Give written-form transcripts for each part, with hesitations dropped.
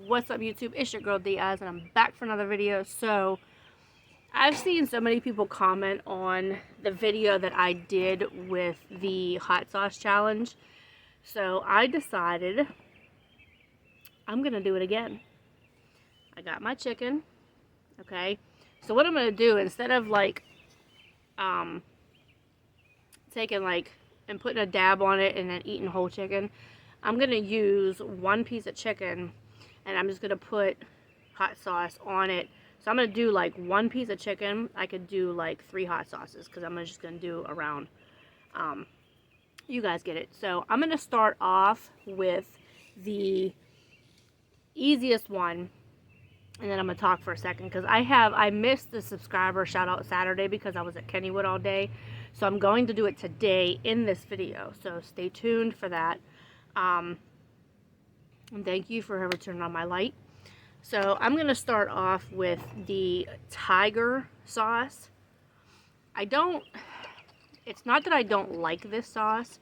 What's up, YouTube? It's your girl Diaz, and I'm back for another video. So I've seen so many people comment on the video that I did with the hot sauce challenge, so I decided I'm gonna do it again. I got my chicken. Okay, so what I'm gonna do, instead of like taking and putting a dab on it and then eating whole chicken, I'm gonna use one piece of chicken and I'm just gonna put hot sauce on it. So I'm gonna do like one piece of chicken. I could do like 3 hot sauces because I'm just gonna do around. You guys get it. So I'm gonna start off with the easiest one, and then I'm gonna talk for a second because I missed the subscriber shout out Saturday because I was at Kennywood all day. So I'm going to do it today in this video. So stay tuned for that. And thank you for whoever turned on my light. So I'm going to start off with the tiger sauce. It's not that I don't like this sauce.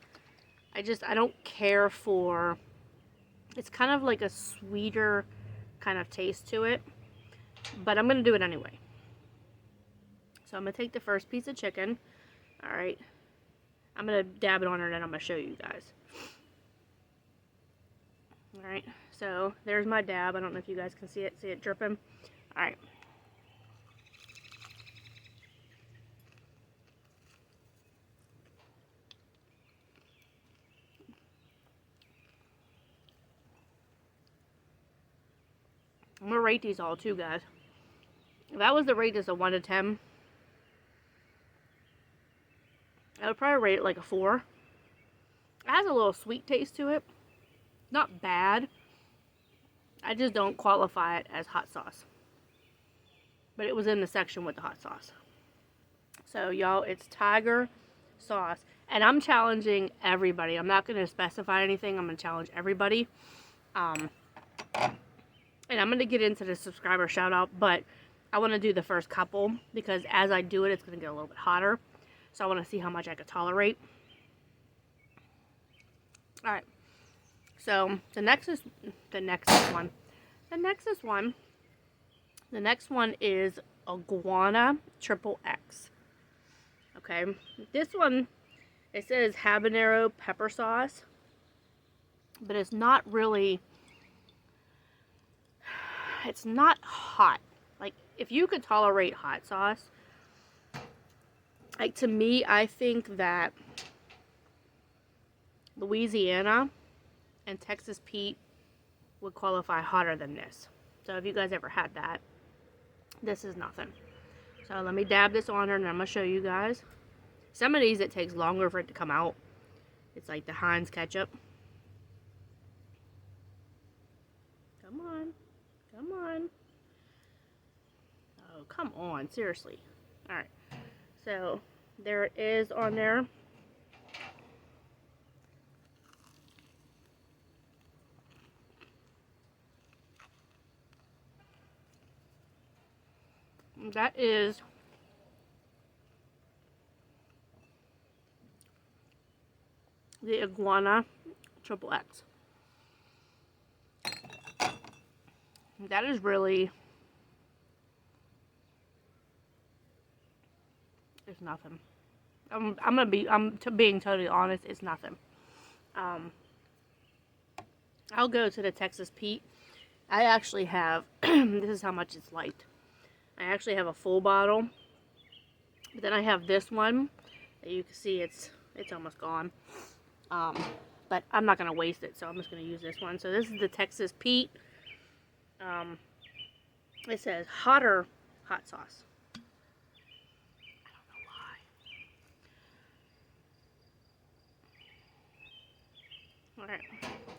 I don't care for, it's kind of like a sweeter kind of taste to it. But I'm going to do it anyway. So I'm going to take the first piece of chicken. Alright. I'm going to dab it on her and then I'm going to show you guys. Alright, so there's my dab. I don't know if you guys can see it dripping. Alright. I'm going to rate these all too, guys. If I was to rate this a 1 to 10, I would probably rate it like a 4. It has a little sweet taste to it. Not bad. I just don't qualify it as hot sauce. But it was in the section with the hot sauce. So y'all, it's tiger sauce. And I'm challenging everybody. I'm not going to specify anything. I'm going to challenge everybody. And I'm going to get into the subscriber shout out. But I want to do the first couple, because as I do it, it's going to get a little bit hotter. So I want to see how much I could tolerate. Alright. So the next one is iguana triple X. Okay, this one, it says habanero pepper sauce, but it's not really, it's not hot. Like, if you could tolerate hot sauce, like, to me, I think that Louisiana and Texas Pete would qualify hotter than this. So if you guys ever had that, this is nothing. So let me dab this on her and I'm going to show you guys. Some of these, it takes longer for it to come out. It's like the Heinz ketchup. Come on. Come on. Oh, come on. Seriously. Alright. So there it is on there. That is the iguana triple X. That is really, it's nothing. I'm being totally honest, it's nothing. I'll go to the Texas Pete. I actually have, this is how much it's light. I actually have a full bottle. But then I have this one. You can see it's almost gone. But I'm not going to waste it, so I'm just going to use this one. So this is the Texas Pete. It says hotter hot sauce. I don't know why. Alright.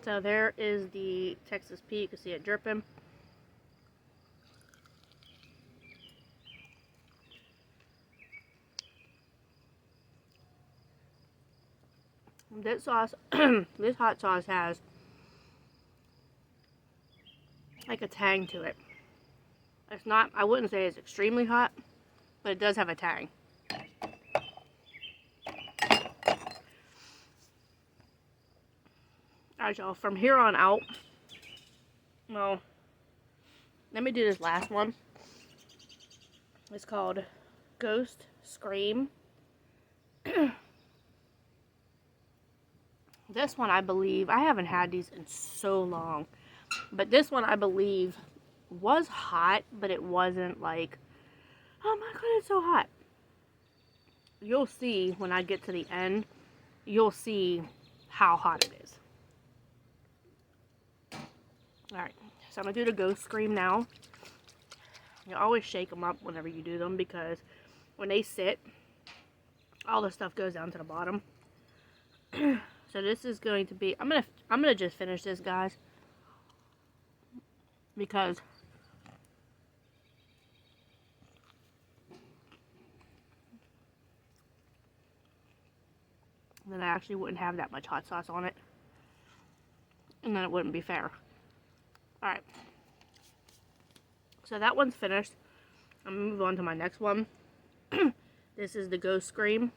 So there is the Texas Pete. You can see it dripping. This sauce, this hot sauce has like a tang to it. It's not, I wouldn't say it's extremely hot, but it does have a tang. Alright, y'all, from here on out, well, let me do this last one. It's called Ghost Scream. This one, I believe, I haven't had these in so long, but this one, I believe, was hot, but it wasn't like, oh my god, it's so hot. You'll see when I get to the end, you'll see how hot it is. Alright, so I'm going to do the Ghost Scream now. You always shake them up whenever you do them, because when they sit, all the stuff goes down to the bottom. So this is going to be, I'm gonna just finish this, guys, because then I actually wouldn't have that much hot sauce on it, and then it wouldn't be fair. Alright, so that one's finished. I'm gonna move on to my next one. This is the Ghost Scream.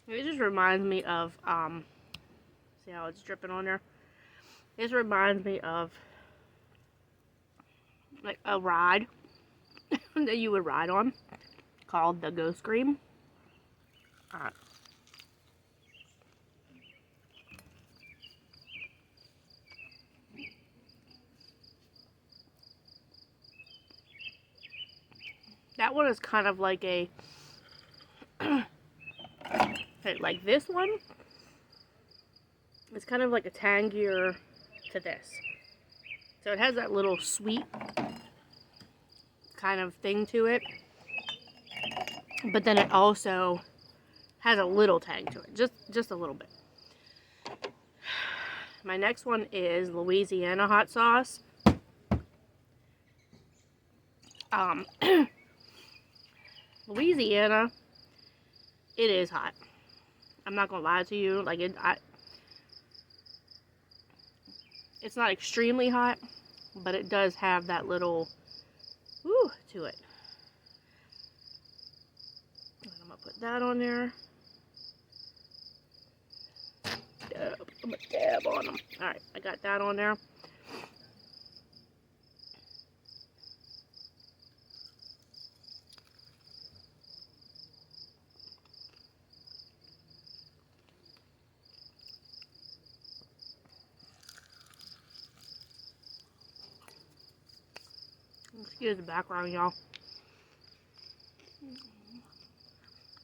It just reminds me of, see how it's dripping on there? This reminds me of, like, a ride that you would ride on, called the Ghost Scream. Alright. That one is kind of like a, like this one. It's kind of like a tangier to this. So it has that little sweet kind of thing to it. But then it also has a little tang to it. Just a little bit. My next one is Louisiana Hot Sauce. Louisiana, it is hot. I'm not gonna lie to you. Like, it's not extremely hot, but it does have that little woo to it. And I'm gonna put that on there. I'm gonna dab on them. Alright, I got that on there. Excuse the background, y'all.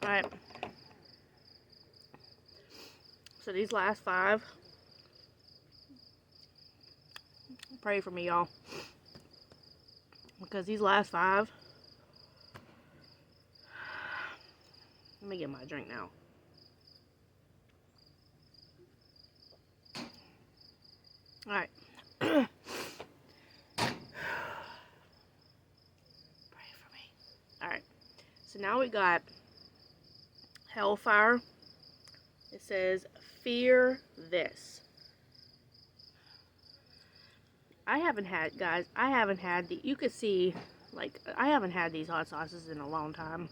Alright. So these last 5. Pray for me, y'all. Because these last 5. Let me get my drink now. Alright. Pray for me. Alright. So now we got Hellfire. It says, fear this. I haven't had, guys, you could see, like, I haven't had these hot sauces in a long time.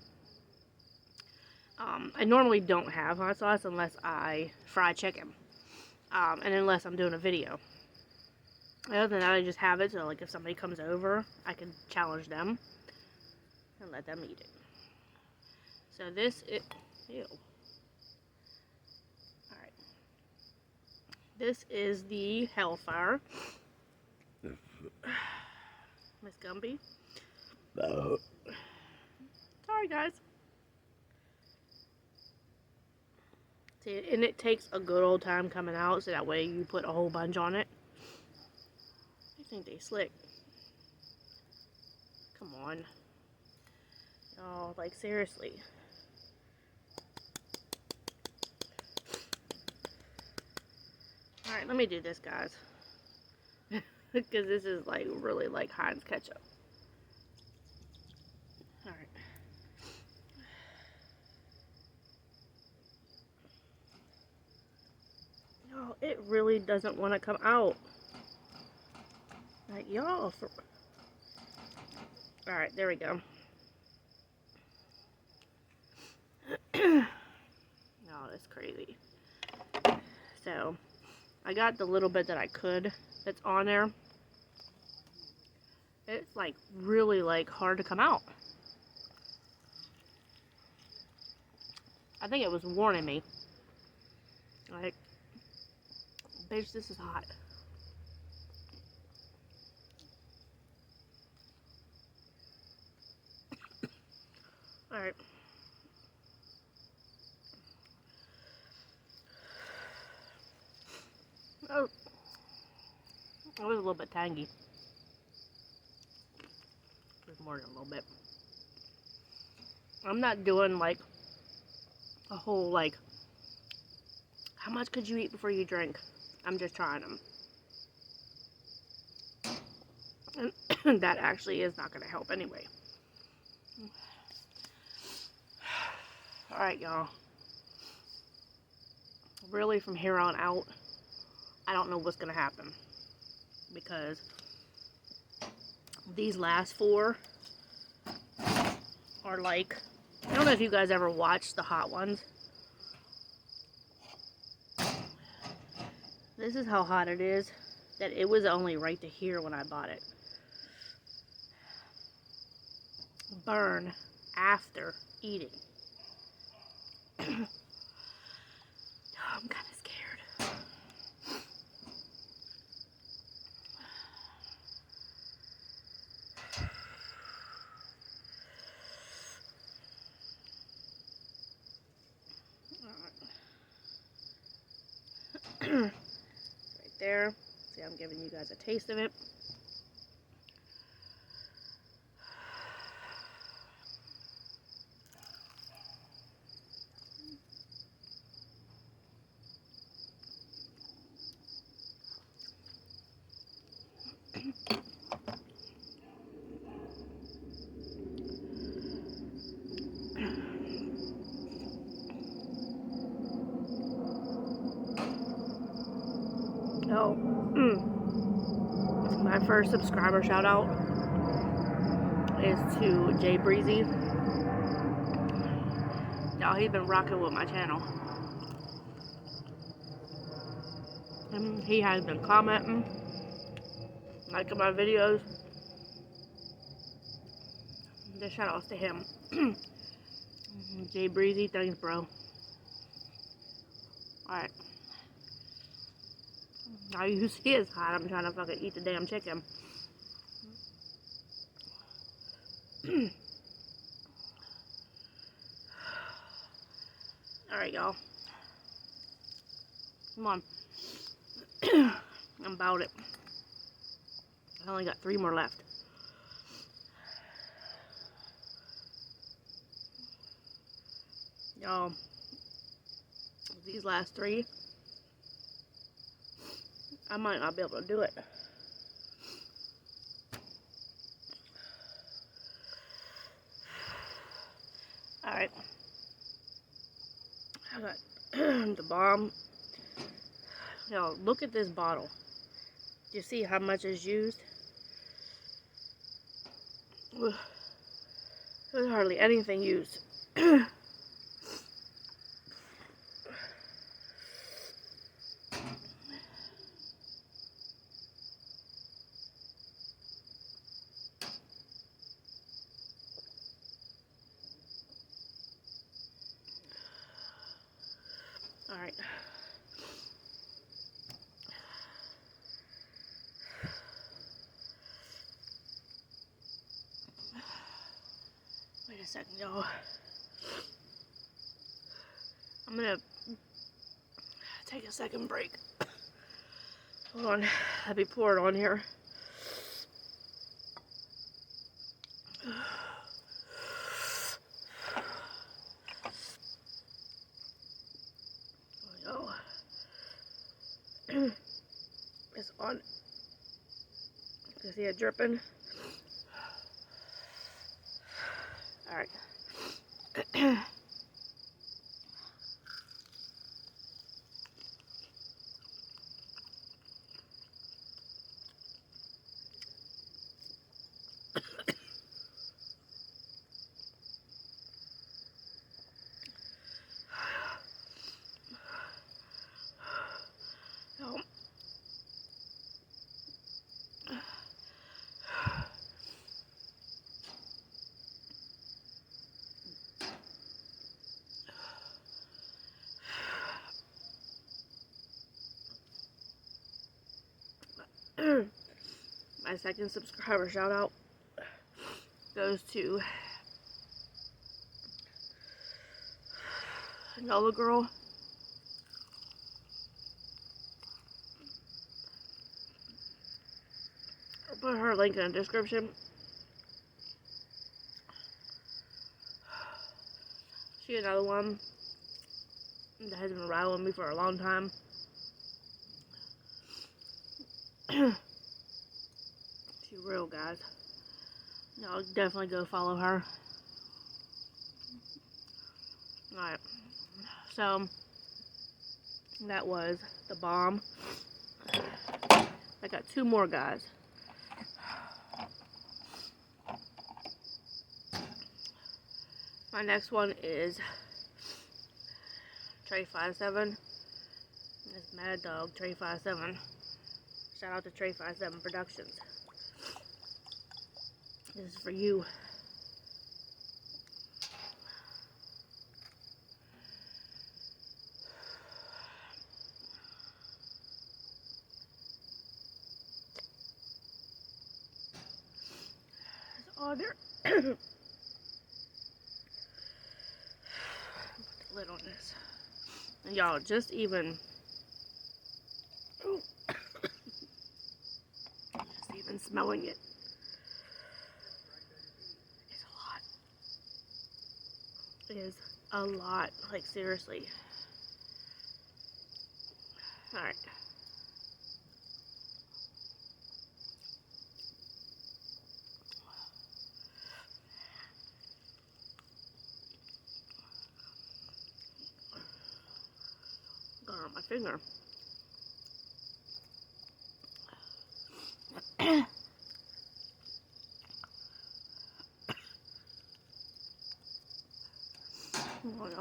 I normally don't have hot sauce unless I fry chicken. And unless I'm doing a video. Other than that, I just have it so, like, if somebody comes over, I can challenge them and let them eat it. So this is, ew. Alright. This is the Hellfire. Miss Gumby. Sorry, guys. See, and it takes a good old time coming out, so that way you put a whole bunch on it. I think they slick. Come on. Oh, like, seriously. Alright, let me do this, guys. Because this is, like, really like Heinz ketchup. Alright. No, it really doesn't want to come out. Like, y'all. Alright, there we go. Oh, that's crazy. So, I got the little bit that I could that's on there. It's like really like hard to come out. I think it was warning me. Like, bitch, this is hot. Alright. Oh. It was a little bit tangy. Just more than a little bit. I'm not doing like a whole like, how much could you eat before you drink? I'm just trying them. And that actually is not going to help anyway. Alright, y'all. Really, from here on out, I don't know what's going to happen. Because these last 4 are like, I don't know if you guys ever watched the hot ones. This is how hot it is, that it was only right to here when I bought it. Burn after eating. I'm kind of scared. Right there. See, I'm giving you guys a taste of it. Oh, my first subscriber shout out is to Jay Breezy. Y'all, he's been rocking with my channel. And he has been commenting, liking my videos. Just shout outs to him. Jay Breezy, thanks, bro. Alright. Now you see it's hot. I'm trying to fucking eat the damn chicken. Alright, y'all. Come on. I'm about it. I only got 3 more left. Y'all, these last 3, I might not be able to do it. Alright. I got the bomb. Y'all, look at this bottle. Do you see how much is used? There's hardly anything used. Alright. Wait a second, y'all. I'm gonna take a second break. Hold on. Let me pour it on here. Oh, it's on. You see it dripping? Alright. My second subscriber shout out goes to Nola Girl. I'll put her link in the description. She's another one that has been riding with me for a long time. She's real, guys. Y'all definitely go follow her. Alright. So, that was the bomb. I got 2 more, guys. My next one is Trey 57. It's Mad Dog Trey 57. Shout out to Trey 57 Productions. This is for you. It's all there. Put the lid on this. And y'all, just even smelling it. It is a lot, like seriously. Alright. Got it on my finger. Oh, no.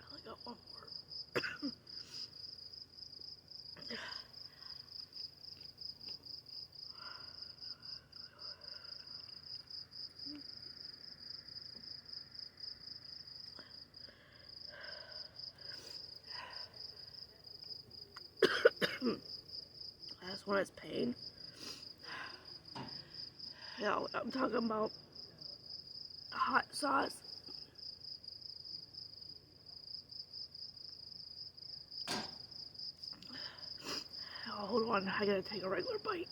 I got one more. Last one is pain. Yo, I'm talking about hot sauce. Oh, hold on, I gotta take a regular bite.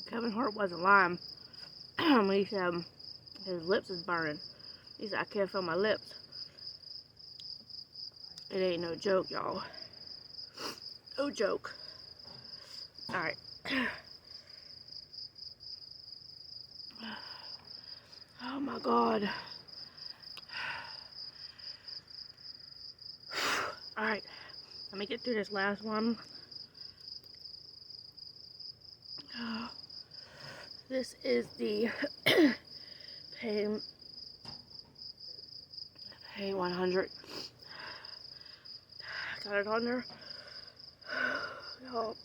Kevin Hart wasn't lying when he said his lips is burning. He said, I can't feel my lips. It ain't no joke, y'all. No joke. Alright. Oh my god. Alright. Let me get through this last one. This is the Pain 100. Got it on there. Y'all,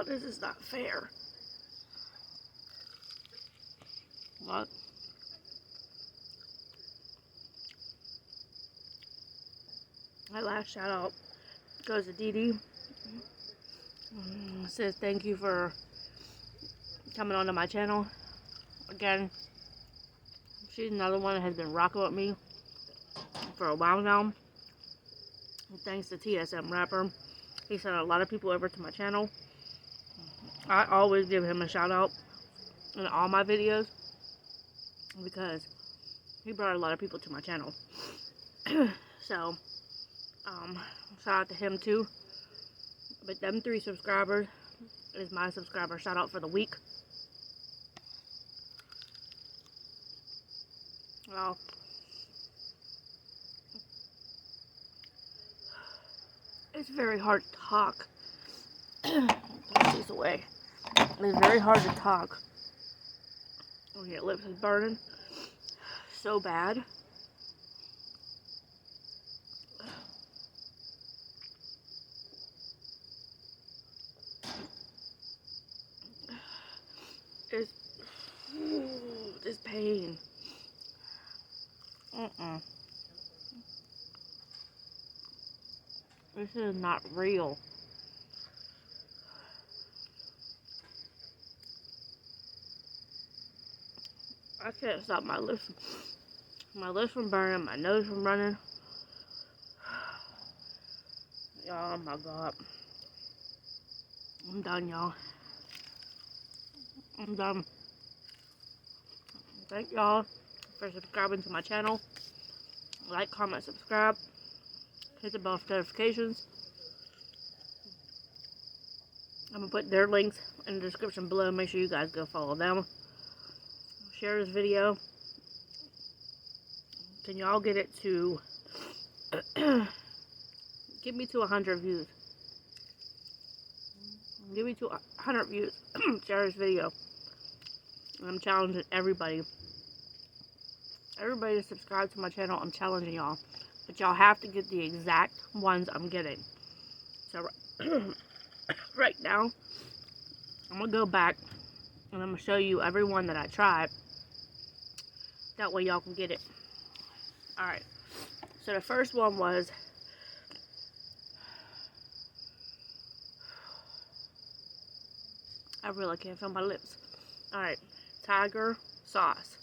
this is not fair. What? My last shout out goes to Dee Dee. Says thank you for coming onto my channel. Again, she's another one that has been rocking with me for a while now. Thanks to TSM Rapper. He sent a lot of people over to my channel. I always give him a shout out in all my videos because he brought a lot of people to my channel. So, shout out to him too. But them 3 subscribers is my subscriber shout out for the week. Well, it's very hard to talk Put these away. It's very hard to talk when your lips is burning so bad. It's this pain. This is not real. I can't stop my lips from burning, my nose from running. Oh my god. I'm done, y'all. I'm done. Thank y'all for subscribing to my channel. Like, comment, subscribe. Hit the bell for notifications. I'm going to put their links in the description below. Make sure you guys go follow them. Share this video. Can y'all get it to... Get me to 100 views. Give me to 100 views. Share this video. I'm challenging everybody. Everybody to subscribe to my channel. I'm challenging y'all. But y'all have to get the exact ones I'm getting. So, right now, I'm going to go back and I'm going to show you every one that I tried. That way y'all can get it. Alright. So, the first one was... I really can't feel my lips. Alright, Tiger Sauce.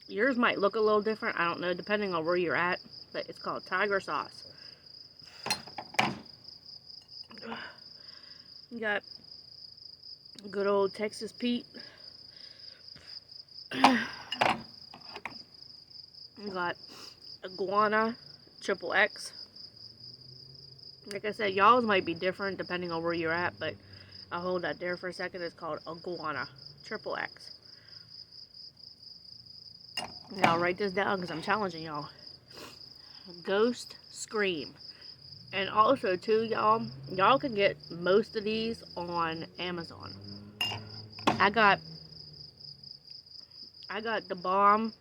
Yours might look a little different. I don't know, depending on where you're at. But it's called Tiger Sauce. You got good old Texas Pete. You got Iguana XXX. Like I said, y'all's might be different depending on where you're at, but I'll hold that there for a second. It's called Iguana XXX. Now, write this down because I'm challenging y'all. Ghost Scream. And also, too, y'all can get most of these on Amazon. I got the Bomb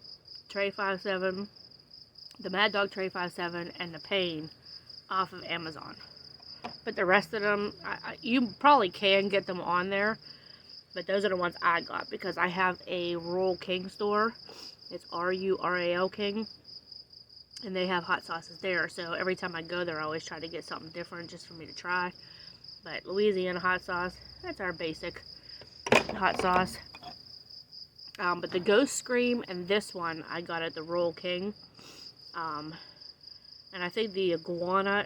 Tray 57, the Mad Dog Tray 57, and the Pain off of Amazon. But the rest of them, you probably can get them on there. But those are the ones I got because I have a Rural King store. It's RURAL King. And they have hot sauces there. So every time I go there, I always try to get something different just for me to try. But Louisiana Hot Sauce, that's our basic hot sauce. But the Ghost Scream and this one I got at the Rural King. And I think the Iguana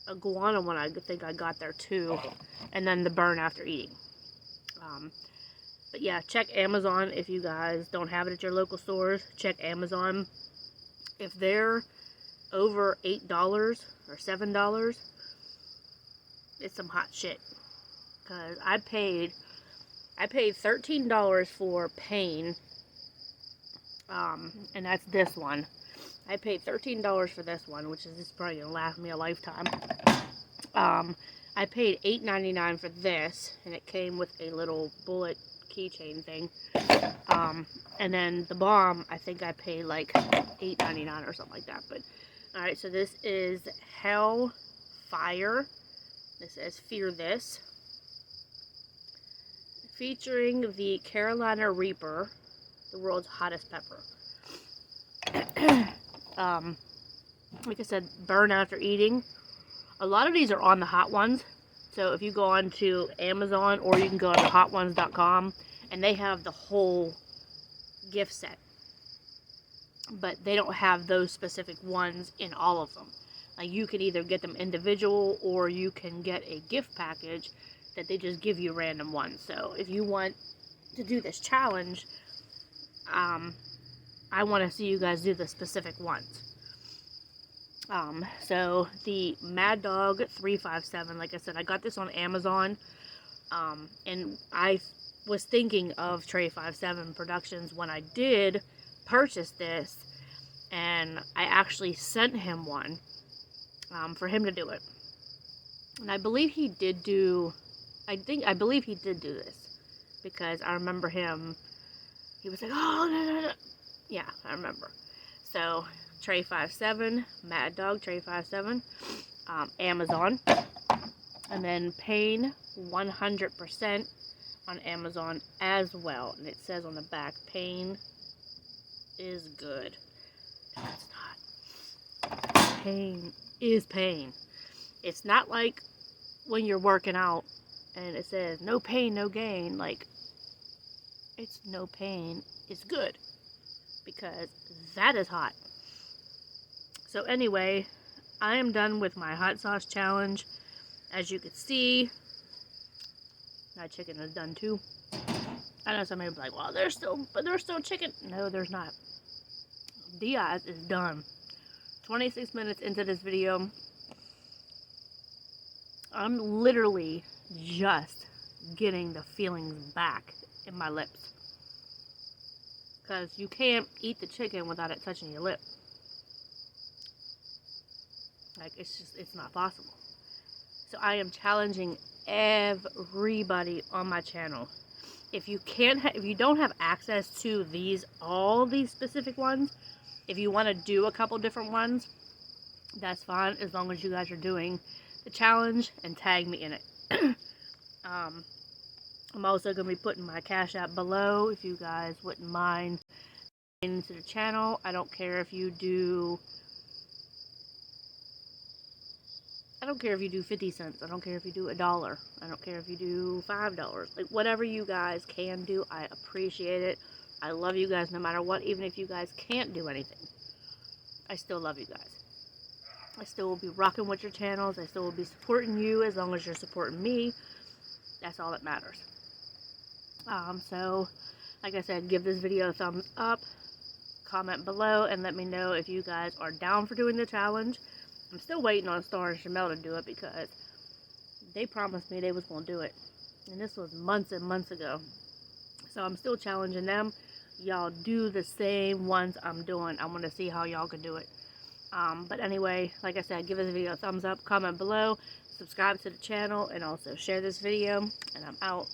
one I think I got there too. And then the Burn After Eating. But yeah, check Amazon if you guys don't have it at your local stores. Check Amazon. If they're over $8 or $7, it's some hot shit. Cause I paid $13 for Pain. And that's this one. I paid $13 for this one, which is probably gonna last me a lifetime. I paid $8.99 for this, and it came with a little bullet keychain thing. And then the Bomb, I think I paid like $8.99 or something like that. But alright, so this is Hellfire. This says Fear This. Featuring the Carolina Reaper, the world's hottest pepper. Like I said, Burn After Eating. A lot of these are on the Hot Ones. So if you go on to Amazon or you can go on to hotones.com and they have the whole gift set. But they don't have those specific ones in all of them. Like you can either get them individual or you can get a gift package that they just give you random ones. So if you want to do this challenge, I want to see you guys do the specific ones. So the Mad Dog 357, like I said, I got this on Amazon. And I was thinking of Tray 57 Productions when I did purchase this. And I actually sent him one, for him to do it. And I believe he did do, I believe he did do this. Because I remember him, he was like, oh, no, no, no. Yeah, I remember. So, Trey57, Mad Dog Trey57, Amazon. And then Pain 100% on Amazon as well. And it says on the back, Pain is good. No, it's not. Pain is pain. It's not like when you're working out and it says no pain, no gain. Like, it's no pain, it's good. Because that is hot. So anyway, I am done with my hot sauce challenge. As you can see, my chicken is done too. I know somebody will be like, well, there's still chicken. No, there's not. Diaz is done. 26 minutes into this video, I'm literally just getting the feelings back in my lips. Because you can't eat the chicken without it touching your lip. Like, it's not possible. So I am challenging everybody on my channel. If you don't have access to all these specific ones, if you want to do a couple different ones, that's fine, as long as you guys are doing the challenge and tag me in it. I'm also going to be putting my Cash App below if you guys wouldn't mind into the channel. I don't care if you do 50 cents. I don't care if you do $1. I don't care if you do $5. Like, whatever you guys can do, I appreciate it. I love you guys no matter what. Even if you guys can't do anything, I still love you guys. I still will be rocking with your channels. I still will be supporting you as long as you're supporting me. That's all that matters. So, like I said, give this video a thumbs up. Comment below and let me know if you guys are down for doing the challenge. I'm still waiting on Star and Shamel to do it because they promised me they was going to do it. And this was months and months ago. So I'm still challenging them. Y'all do the same ones I'm doing. I want to see how y'all can do it. But anyway, like I said, give this video a thumbs up, comment below, subscribe to the channel, and also share this video. And I'm out.